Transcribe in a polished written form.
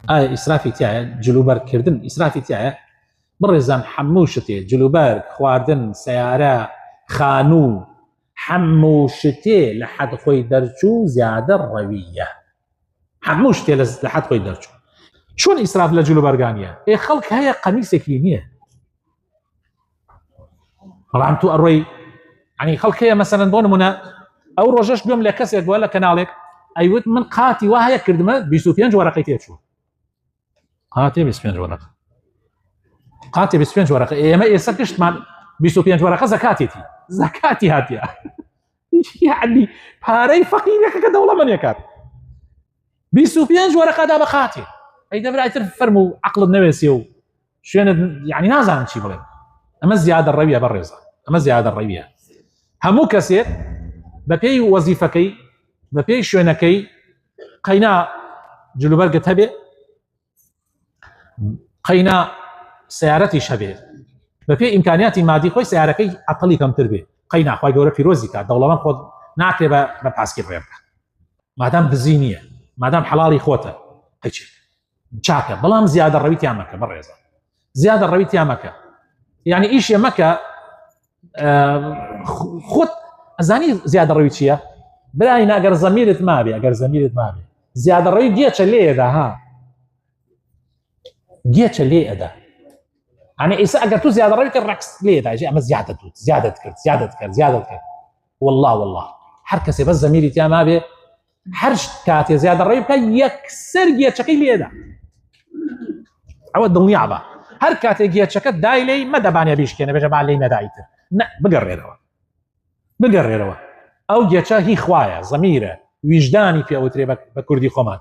ئیسرافی تایە جلوبەرکردن ئیسرافی تایە بڕێزان هەموو شتێ جلوبەرگ خواردن سیارە خانوو هەموو شتێ لە حەد خۆی دەرچوو زیادە ڕەویە هەموو شتێ لە حەد خۆی دەرچوو چۆن ئیسراف لە جلوبەرگانیە خەڵک هەیە قەمیسێکی نییە بەڵام تو ئەڕۆی عنی خەڵک هەیە مەسەلەن بۆ نمونە ئەو ڕۆژەش گوێم لە کەسێک بووە لە کەناڵێک ئەیوت من قاتی وا هەیە کردمە 25 وەرەقەی تێچوو قاتی 25 وەرەق قاتی 25 وەرەقە ئێمە ئێستا کشتمان 25 وەرەقە زەکاتێتی زەکاتی هاتیە یعنی پارەی فەقیرەکە کە دەوڵەمەندێکات 25 وەرەقەدا بە قاتی ئەی دەبرایتر فەرموو عەقڵت نەوێسێ و شوێنت یعنی نازانم چی بڵێم ئەمە زیادە ڕەویە بەڕێزە ئەمە زیادە ڕەویە هەموو کەسێک بە پێی وەزیفەکەی بە پێی شوێنەکەی قەینا جلوبەرگت هەبێ قەینا سیارەتیش هەبێ بە پێی ئیمکانیاتی مادی خۆی سیارەکەی عەقڵی کەمتر بێ قەینا خوای گەورە پیرۆزی کات دەوڵەمەند خۆت ناکرێ بە پاسکی ڕێ بکات مادام دزی نییە مادام حەڵاڵی خۆتە هیچ چاکە بەڵام زیادە ڕەویتیان مەکە بەڕێزە زیادە ڕەویتیان مەکە یعنی ئیشێ مەکە خۆت ئەزانی زیادە ڕەوی چییە براین ئەگەر زەمیرت مابێ ئەگەر زەمیرت مابێ زیادە ڕەوی گێچە لێدا ها گێچە لێ ئەدا ئەنی ئێستا ئەگەر تو زیادە ڕەوی کرد ڕەقس لێدا ئەمە زیادت کرد والله هەر کەسێ بەس زەمیری تیا مابێ هەر کاتێ زیادە ڕەوی بکە یەکسەر گێچەکەی لێدا ئەوە دڵنیا بە هەر کاتێ گێچەکە دای لێی مەدەبانێ بیشکێنە بێژە با لێی نەدایتر نە بگەڕێرەوە ئەو گێچە هی خوایە زەمیرە ویژدانی پێوترێ بە کوردی خۆمان